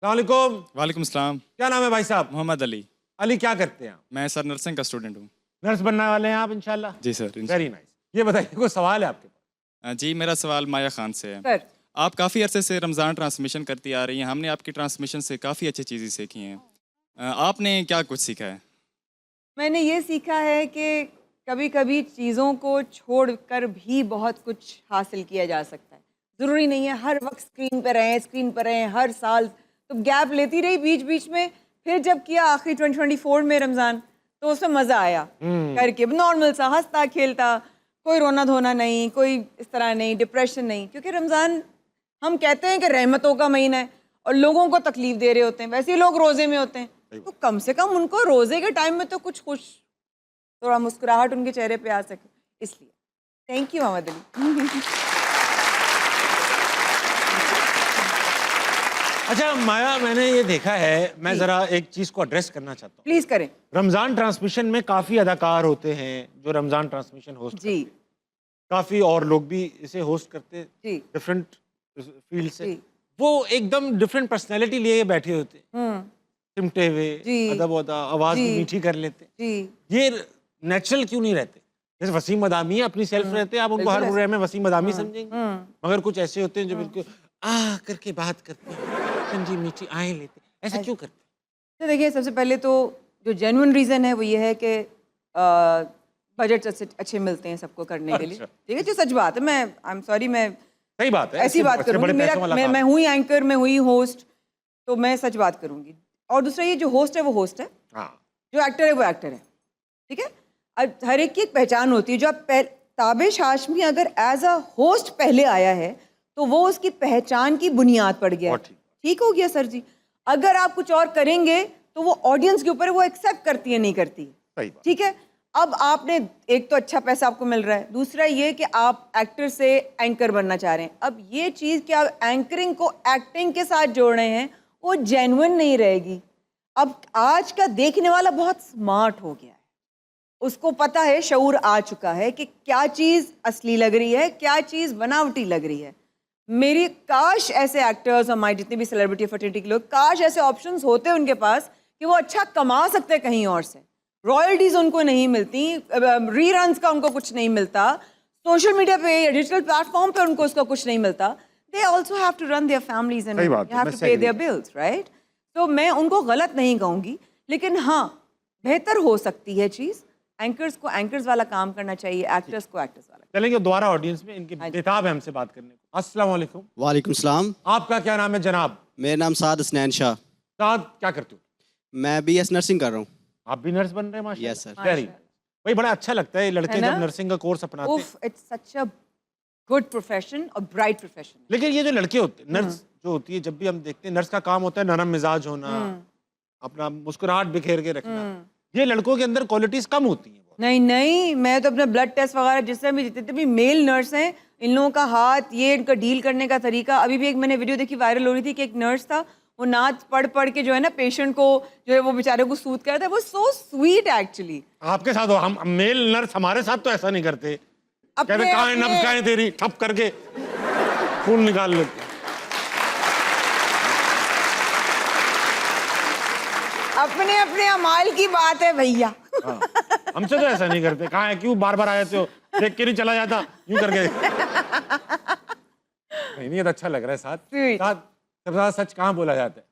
अस्सलामुअलैकुम। वालेकुम सलाम। क्या नाम है भाई साहब? मोहम्मद अली। अली, क्या करते हैं आप? मैं सर नर्सिंग का स्टूडेंट हूँ। नर्स बनने वाले हैं आप इंशाल्लाह? जी सर। Very nice. ये बताइए, कोई सवाल है आपके पास? जी मेरा सवाल माया खान से है। सर। आप काफ़ी अरसे से रमज़ान ट्रांसमिशन करती आ रही हैं, हमने आपकी ट्रांसमिशन से काफ़ी अच्छी चीज़ें सीखी हैं। आपने क्या कुछ सीखा है? मैंने ये सीखा है कि कभी कभी चीज़ों को छोड़कर भी बहुत कुछ हासिल किया जा सकता है। ज़रूरी नहीं है हर वक्त स्क्रीन पर रहें हर साल। तो गैप लेती रही बीच बीच में, फिर जब किया आखिरी 2024 में रमज़ान, तो उसमें मज़ा आया करके, नॉर्मल सा हंसता खेलता, कोई रोना धोना नहीं, कोई इस तरह नहीं, डिप्रेशन नहीं। क्योंकि रमज़ान हम कहते हैं कि रहमतों का महीना है और लोगों को तकलीफ दे रहे होते हैं, वैसे ही लोग रोज़े में होते हैं, तो कम से कम उनको रोज़े के टाइम में तो कुछ खुश, थोड़ा मुस्कुराहट उनके चेहरे पे आ सके, इसलिए थैंक यू मोहम्मद अली। अच्छा माया, मैंने ये देखा है, मैं जरा एक चीज को एड्रेस करना चाहता हूँ। प्लीज करें। रमजान ट्रांसमिशन में काफी अदाकार होते हैं जो रमजान ट्रांसमिशन होस्ट करते जी हैं। काफी और लोग भी इसे होस्ट करते हैं जी डिफरेंट फील्ड से। जी। वो एकदम डिफरेंट पर्सनैलिटी लिए बैठे होते हैं, चिमटे हुए, जी अदब वदा, आवाज भी जी मीठी कर लेते हैं। जी। ये नेचुरल क्यों नहीं रहते? जैसे वसीम मदामी अपनी सेल्फ रहते हैं, आप उनको हर बिल्कुल बुरे में वसीम मदामी समझेंगे, हम्म। मगर कुछ ऐसे होते हैं जो बिल्कुल आ करके बात करते हैं, ठंडी मीठी आए लेते हैं। ऐसा क्यों करते हैं? तो देखिए, सबसे पहले तो जो जेन्युइन रीज़न है वो ये है कि बजट अच्छे मिलते हैं सबको करने के लिए। अच्छा। ठीक है, जो सच बात है। मैं आई एम सॉरी, मैं सही बात है, ऐसी बात अच्छे करूंगी। बड़े मेरा पैसों वाला मैं काम। मैं हुई एंकर, मैं हुई होस्ट, तो मैं सच बात करूंगी। और दूसरा, ये जो होस्ट है वो होस्ट है, हाँ, जो एक्टर है वो एक्टर है। ठीक है, अब हर एक की एक पहचान होती है। जो आप ताबिश हाशमी अगर एज अ होस्ट पहले आया है तो वो उसकी पहचान की बुनियाद पड़ गया है। बहुत ठीक। ठीक हो गया सर जी। अगर आप कुछ और करेंगे तो वो ऑडियंस के ऊपर है, वो एक्सेप्ट करती है नहीं करती। सही बात। ठीक है, अब आपने एक तो अच्छा पैसा आपको मिल रहा है, दूसरा ये कि आप एक्टर से एंकर बनना चाह रहे हैं। अब ये चीज़ कि आप एंकरिंग को एक्टिंग के साथ जोड़ रहे हैं, वो जेन्युइन नहीं रहेगी। अब आज का देखने वाला बहुत स्मार्ट हो गया है, उसको पता है, शऊर आ चुका है कि क्या चीज़ असली लग रही है, क्या चीज़ बनावटी लग रही है। मेरी काश ऐसे एक्टर्स और हमारे जितने भी सेलिब्रिटी फर्टिलिटी के लोग, काश ऐसे ऑप्शंस होते उनके पास कि वो अच्छा कमा सकते कहीं और से। रॉयल्टीज़ उनको नहीं मिलती, रीरन्स का उनको कुछ नहीं मिलता, सोशल मीडिया पे या डिजिटल प्लेटफॉर्म पे उनको उसका कुछ नहीं मिलता। They also have to run their families and सही बात है, हैव मैं टू से पे agree देयर बिल्स, राइट? तो मैं उनको गलत नहीं कहूँगी, लेकिन हाँ, बेहतर हो सकती है चीज़। एंकर्स को एंकर्स वाला काम करना चाहिए, एक्टर्स को एक्टर्स वाला। चलेंगे दोबारा ऑडियंस में, इनके हाँ जी। बेताब है हमसे बात करने को। अस्सलाम वालेकुम। वालेकुम सलाम। आपका क्या नाम है जनाब? मेरा नाम साद हसनैन शाह। साद, क्या करते हो? मैं बीएस नर्सिंग कर रहा हूँ। आप भी नर्स बन रहे हैं माशाल्लाह। Yes, sir. वेरी। भाई बड़ा अच्छा लगता है ये लड़के है ना? जब नर्सिंग का कोर्स अपनाते हैं। उफ, it's such a good profession और ब्राइट प्रोफेशन। लेकिन ये जो लड़के होते हैं, नर्स जो होती है, जब भी हम देखते हैं नर्स का काम होता है नरम मिजाज होना, अपना मुस्कुराहट बिखेर के रखना। ये लड़कों के अंदर क्वालिटीज कम होती हैं। नहीं नहीं, मैं तो अपना ब्लड टेस्ट वगैरह जिससे भी, जितने भी मेल नर्स हैं, इन लोगों का हाथ, ये इनका डील करने का तरीका। अभी भी एक मैंने वीडियो देखी, वायरल हो रही थी कि एक नर्स था, वो नाच पढ़ पढ़ के जो है ना पेशेंट को, जो है वो बेचारे को सूद करता है। वो सो स्वीट एक्चुअली। आपके साथ हो, हम मेल नर्स हमारे साथ तो ऐसा नहीं करते। कहते अपने कहाँ है नब्ज, कहाँ है तेरी, ठप करके खून निकाल लेते। अपने अपने अमाल की बात है भैया। हाँ, हमसे तो ऐसा नहीं करते। कहाँ है, क्यों बार बार आ जाते हो, देख के नहीं चला जाता यूं करके। नहीं ये तो अच्छा लग रहा है। साथ Sweet. साथ सबसे ज्यादा सच कहाँ बोला जाता है?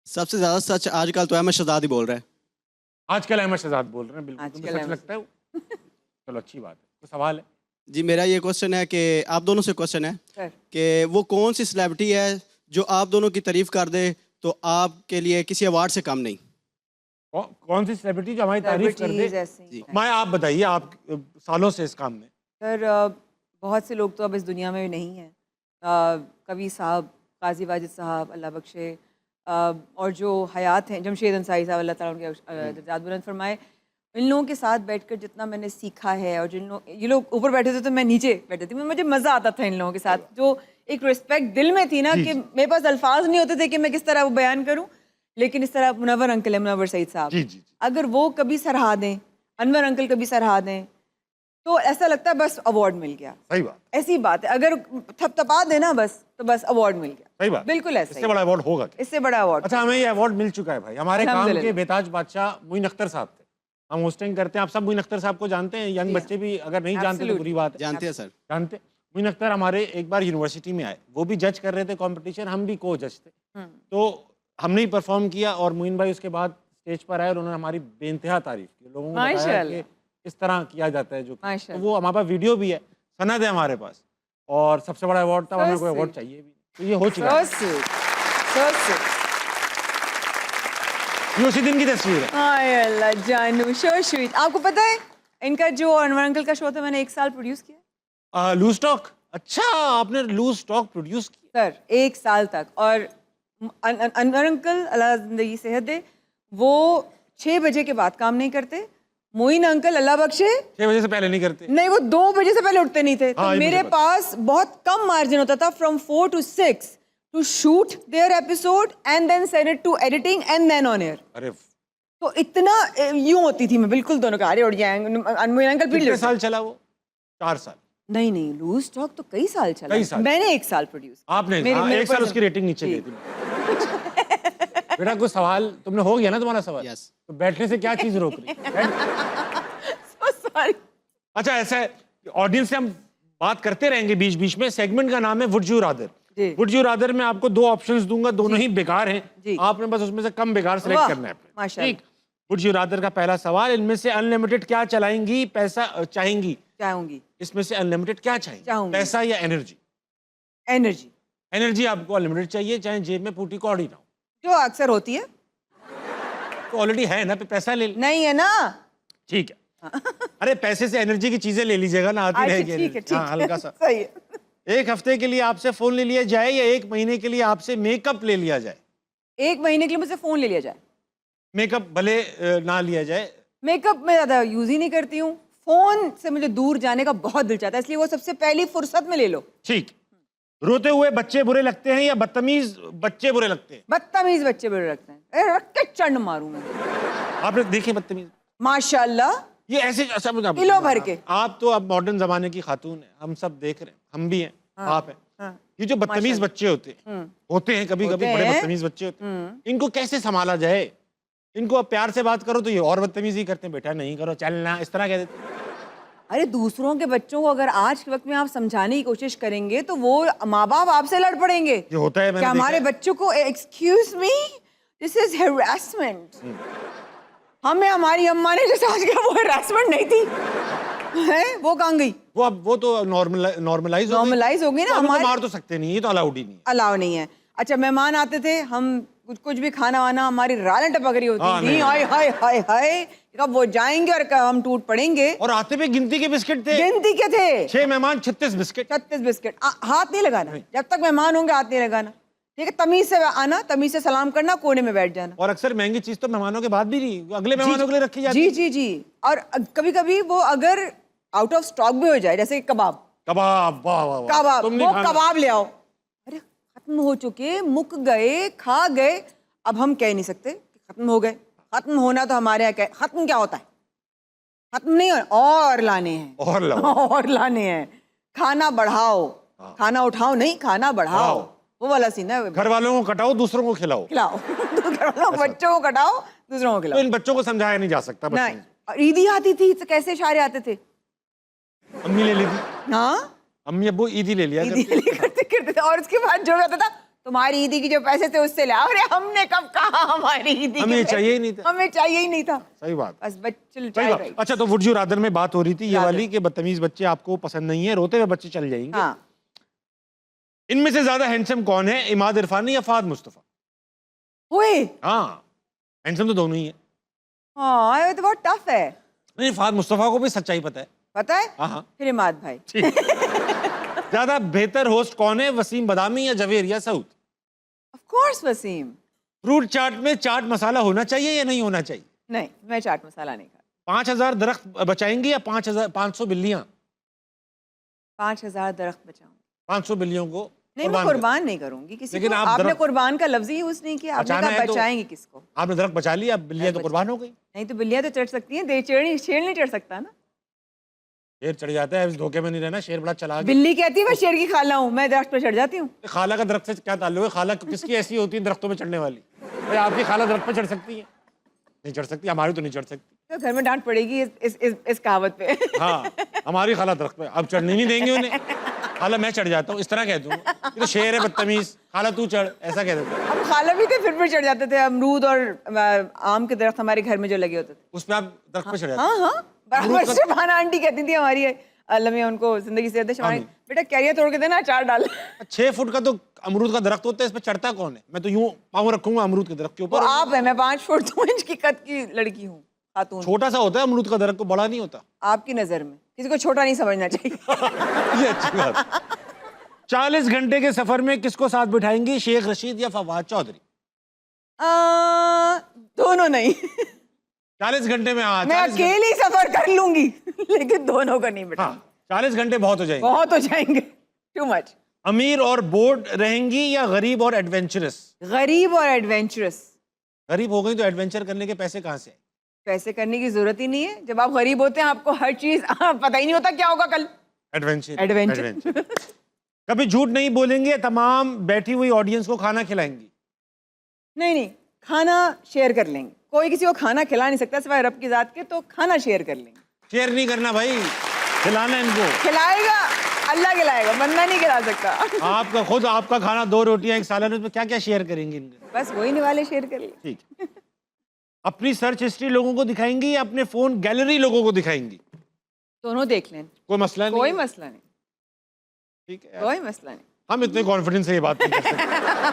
सबसे ज़्यादा सच आजकल तो अहमद शहजाद ही बोल रहा है। आजकल अहमद शहजाद बोल रहे हैं, बिल्कुल तुम्हें आजकल सच अहमद लगता है वो? चलो अच्छी बात है। कोई सवाल है? जी मेरा ये क्वेश्चन है कि आप दोनों से क्वेश्चन है सर, कि वो कौन सी सेलिब्रिटी है जो आप दोनों की तारीफ कर दे तो आपके लिए किसी अवार्ड से कम नहीं? कौन सी सेलिब्रिटी जो हमारी तारीफ कर दे? celebrities ऐसे ही हैं। मैं, आप बताइए, आप सालों से इस काम में। सर, बहुत से लोग तो अब इस दुनिया में नहीं हैं। कवि साहब, काजी वाजिद साहब, अल्लाह बख्शे, और जो हयात हैं, जमशेद अंसारी साहब, अल्लाह ताला उनके दर्जात बुलंद फरमाए। इन लोगों के साथ बैठकर जितना मैंने सीखा है, और जिन लोग, ये लोग ऊपर बैठे थे तो मैं नीचे बैठे थी, मुझे मज़ा आता था इन लोगों के साथ। जो एक रिस्पेक्ट दिल में थी ना, जी, कि जी। मेरे पास अल्फाज नहीं होते थे कि मैं किस तरह वो बयान करूँ। लेकिन इस तरह मुनव्वर अंकल है, मुनव्वर सईद साहब, जी जी जी। अगर वो कभी सराहा दें, अनवर अंकल कभी सराहा दें, तो ऐसा लगता है बस अवार्ड मिल गया। सही बात, ऐसी बात है, अगर थपथपा देना बस तो बस अवार्ड मिल गया। सही बात, बिल्कुल ऐसा इससे ही। बड़ा अवार्ड होगा क्या? इससे बड़ा अवार्ड। अच्छा, हमें ये अवार्ड मिल चुका है भाई, हमारे काम के अल्हम्दुलिल्लाह। बेताज बादशाह मोइन अख्तर साहब थे। हम होस्टिंग करते हैं, आप सब मोइन अख्तर साहब को जानते हैं, यंग बच्चे भी अगर नहीं जानते तो Absolutely. बुरी बात है। जानते हैं सर। जानते। मोइन अख्तर हमारे एक बार यूनिवर्सिटी में आए, वो भी जज कर रहे थे कंपटीशन, हम भी को जज थे। तो हमने ही परफॉर्म किया और मोइन भाई उसके बाद स्टेज पर आए और उन्होंने हमारी बेइंतहा तारीफ की, लोगों को बताया माशाअल्लाह। कि इस तरह किया जाता है जो। तो माशाअल्लाह। वो हमारे पास वीडियो भी है, सनद है हमारे पास, और सबसे बड़ा अवार्ड था, हमें कोई sweet. अवार्ड चाहिए भी, तो ये हो चुका So है। sweet. So sweet. ये उसी दिन की तस्वीर है। हाय अल्लाह जानू, so sweet. आपको पता है इनका जो अनवर अंकल का शो था मैंने 1 साल प्रोड्यूस किया लूज टॉक। अच्छा, आपने लूज टॉक प्रोड्यूस किया? सर, 1 साल तक। और अनवर अंकल अल्लाह जिंदगी सेहत दे, वो 6 बजे के बाद काम नहीं करते। मोइन अंकल अल्लाह बख्शे 6 बजे से पहले नहीं करते? नहीं, वो 2 बजे से पहले उठते नहीं थे। तो हाँ, ये मेरे मुझे पता। पास बहुत कम मार्जिन होता था, from 4 to 6 to shoot their episode and then send it to editing and then on air. अरे तो इतना यूं होती थी मैं, बिल्कुल दोनों का, अरे उठ जाएंगे मोइन अंकल कितने पीट साल चला वो? 4 साल। नहीं नहीं, लूज टॉक तो कई साल चला। कई साल। मैंने 1 साल प्रोड्यूस। आपने एक साल उसकी रेटिंग नीचे गई थी। बेटा कोई सवाल तुमने हो गया ना तुम्हारा सवाल? Yes. तो बैठने से क्या चीज रोक रही है? सॉरी। अच्छा, ऐसा है, ऑडियंस से हम बात करते रहेंगे बीच बीच में। सेगमेंट का नाम है वुड यू रादर। जी। वुड यू रादर में आपको 2 ऑप्शंस दूंगा, दोनों ही बेकार जी। हैं, आपने बस उसमें से कम बेकार वाह, सेलेक्ट करना है अपने। माशाल्लाह। ठीक, वुड यू रादर का पहला सवाल, इनमें से अनलिमिटेड क्या चलाएंगी, पैसा चाहेंगी? चाहूंगी इसमें से अनलिमिटेड क्या चाहेंगी, चाहूंगी। पैसा या एनर्जी? एनर्जी, एनर्जी आपको अनलिमिटेड चाहिए, चाहे जेब में फूटी कौड़ी ना हो। जो अक्सर होती है। तो ऑलरेडी है ना, पे पैसा ले ली। नहीं है ना? ठीक है। अरे पैसे से एनर्जी की चीजें ले लीजिएगा ना, आती अच्छा, रहेगी ठीक है, energy। हाँ, ठीक है। हल्का सा। सही है। 1 हफ्ते के लिए आपसे फोन ले लिया जाए या 1 महीने के लिए आपसे मेकअप ले लिया जाए? 1 महीने के लिए मुझसे फोन ले लिया जाए। मेकअप भले ना लिया जाए। मेकअप मैं ज्यादा यूज ही नहीं करती हूँ। फोन से मुझे दूर जाने का बहुत दिल चाहता है, इसलिए वो सबसे पहली फुर्सत में ले लो। ठीक। रोते हुए बच्चे बुरे लगते हैं या बदतमीज बच्चे बुरे लगते हैं? बदतमीज बच्चे बुरे लगते हैं, अरे रख के चंड मारूं मैं। आपने देखे बदतमीज? माशाल्लाह, ये ऐसे अच्छा मुझे आप- किलो भर के। आप तो अब मॉडर्न जमाने की खातून है, हम सब देख रहे हैं, हम भी हैं, आप हैं। हाँ। ये जो बदतमीज बच्चे होते हैं कभी कभी होते बड़े हैं। बदतमीज बच्चे होते हैं, इनको कैसे संभाला जाए? इनको अब प्यार से बात करो तो ये और बदतमीजी करते हैं, बेटा नहीं करो, चलना, इस तरह कह देते हैं। अरे दूसरों के बच्चों को अगर आज के वक्त में आप समझाने की कोशिश करेंगे तो वो माँ बाप आपसे लड़ पड़ेंगे। ये होता है, मैंने क्या हमारे देखा है। बच्चों को, excuse me, this is harassment. हमें हमारी अम्मा ने जो समझ किया वो हेरासमेंट नहीं थी। है वो कहाँ गई? वो तो नॉर्मलाइज नॉर्मलाइज हो गई ना। हमारे हमारे मार तो सकते नहीं, ये तो अलाउड ही नहीं है। अलाउ नहीं है। अच्छा, मेहमान आते थे, हम कुछ भी खाना वाना, हमारी रालें टपक रही होती हाँ, थी, नहीं। हाय हाय हाय हाय, कब वो जाएंगे और कब हम टूट पड़ेंगे। और आते पे गिनती के बिस्किट थे, गिनती के थे 6 मेहमान 36 बिस्किट। 36 बिस्किट। हाथ नहीं लगाना, जब तक मेहमान होंगे हाथ नहीं लगाना, ठीक है? तमीज से आना, तमीज से सलाम करना, कोने में बैठ जाना। और अक्सर महंगी चीज तो मेहमानों के बाद भी नहीं, अगले मेहमानों के लिए रखी जाती जी है। जी जी। और कभी कभी वो अगर आउट ऑफ स्टॉक भी हो जाए, जैसे कबाब, कबाब, वाह वाह वाह, कबाब, तुम नहीं वो खाना। कबाब ले आओ, अरे खत्म हो चुके, मुक गए, खा गए, अब हम कह नहीं सकते कि खत्म हो गए। खत्म होना तो हमारे यहाँ खत्म क्या होता है? खत्म नहीं हो, और लाने हैं, और लाओ। और लाने हैं। खाना बढ़ाओ, खाना उठाओ नहीं, खाना बढ़ाओ, वो वाला सीन है। घर वालों को कटाओ, दूसरों को खिलाओ। खिलाओ। बच्चों को कटाओ, दूसरों को तो खिलाओ। इन बच्चों को समझाया नहीं जा सकता। नहीं, और ईदी आती थी तो कैसे इशारे आते थे? अम्मी ले ली थी, हाँ, अम्मी अब्बू ईदी ले लिया ईदी करते। करते करते थे। और उसके बाद जो आता था, तुम्हारी ईदी की जो पैसे थे उससे ले आओ। अरे हमने कब कहा हमारी ईदी के हमें पैसे? चाहिए ही नहीं था। हमें चाहिए ही नहीं था। सही बात, बस बच्चे सही चाहे बात। अच्छा, तो वुड यू रादर में बात हो रही थी ये रादर। वाली कि बदतमीज बच्चे आपको पसंद नहीं है, रोते हुए बच्चे चल जाएंगे। हाँ, इनमें से ज्यादा हैंडसम कौन है, इमाद इरफानी या फाद मुस्तफा? हुए। हाँ, हैंडसम तो दोनों ही है। हाँ, ये तो बहुत टफ है। नहीं, फाद मुस्तफा को भी सच्चाई पता है। पता है? हाँ हाँ, फिर इमाद भाई। ठीक। ज्यादा बेहतर होस्ट कौन है, वसीम बदामी या Javeria Saud? Of course Wasim. Fruit chaat में चाट मसाला होना चाहिए या नहीं होना चाहिए? नहीं, मैं चाट मसाला नहीं खाता। 5000 दरख्त बचाएंगे या 500 बिल्लियां? 5000 दरख्त बचाऊं। 500 बिल्लियों को नहीं, मैं कुर्बान नहीं करूंगी किसी लेकिन को। आप आपने दरख्त- कुर्बान का लफ्ज ही यूज नहीं किया। आपने बचाना कहा है तो- बचाएंगे किसको? आपने दरख्त बचा लिया, अब बिल्लियां तो बचा- कुर्बान हो गई। नहीं तो बिल्लियां तो चढ़ सकती हैं, शेर नहीं चढ़ सकता ना। शेर चढ़ जाता है, इस धोखे में नहीं रहना, शेर बड़ा चला गया। बिल्ली कहती है मैं शेर की खाला हूँ, मैं दरख्त पे चढ़ जाती हूँ। खाला का दरख्त से क्या ताल्लुक है? खाला किसकी ऐसी होती है दरख्तों में चढ़ने वाली? भाई आपकी खाला दरख्त पे चढ़ सकती है? नहीं चढ़ सकती, हमारी तो नहीं चढ़ सकती। तो घर में डांट पड़ेगी इस कहावत पे। हाँ, हमारी खाला दरख्त पे, अब चढ़ने नहीं देंगे उन्हें। खाला मैं चढ़ जाता हूँ, इस तरह कह दूंगा, ये तो शेर है बदतमीज, खाला तू चढ़, ऐसा कह देते। हम खाला भी थे, फिर भी चढ़ जाते थे। अमरूद और आम के दरख्त हमारे घर में जो लगे होते थे, उस पे आप दरख्त पे चढ़ जाते? हाँ हाँ, बराबर से शबाना आंटी कहती थी हमारी, अल्लाह मियां उनको जिंदगी से देते, शबाना बेटा कैरियर तोड़ के देना, अचार डाल। 6 फुट का तो अमरूद का दरख्त होता है, इस पे चढ़ता कौन है? मैं तो यूं पाँव रखूंगा अमरूद के दरख्त के वो ऊपर। आप है, मैं 5 फुट 2 इंच की कद की लड़की हूँ, खातून। छोटा सा होता है अमरूद का दरख्त, तो बड़ा नहीं होता। आपकी नजर में किसी को छोटा नहीं समझना चाहिए। ये अच्छी बात। 40 घंटे के सफर में किसको साथ बिठाएंगी, शेख रशीद या फवाद चौधरी? दोनों नहीं। 40 घंटे में? हाँ, मैं अकेली सफर कर लूंगी, लेकिन दोनों का नहीं बेटा। हाँ, 40 घंटे बहुत हो जाएंगे। बहुत हो जाएंगे, टू मच। अमीर और बोर्ड रहेंगी या गरीब और एडवेंचरस? गरीब और एडवेंचरस। गरीब हो गई तो एडवेंचर करने के पैसे कहाँ से? पैसे करने की जरूरत ही नहीं है। जब आप गरीब होते हैं आपको हर चीज पता ही नहीं होता क्या होगा कल। एडवेंचर। एडवेंचर। कभी झूठ नहीं बोलेंगे, तमाम बैठी हुई ऑडियंस को खाना खिलाएंगी? नहीं नहीं, खाना शेयर कर लेंगे। कोई किसी को खाना खिला नहीं सकता सिवाय रब की जात के, तो खाना शेयर कर लेंगे। शेयर नहीं करना भाई, खिलाना इनको। खिलाएगा अल्लाह खिलाएगा, बंदा नहीं खिला सकता। आपका खुद आपका खाना 2 रोटियां 1 सालन, उसमें क्या क्या शेयर करेंगे इनके? बस वही निवाले शेयर कर लिए। ठीक। अपनी सर्च हिस्ट्री लोगों को दिखाएंगी या अपने फोन गैलरी लोगों को दिखाएंगी? दोनों देख लें, कोई मसला नहीं। कोई मसला नहीं, ठीक है, कोई मसला नहीं। हम इतने कॉन्फिडेंस से ये बात नहीं कर सकते।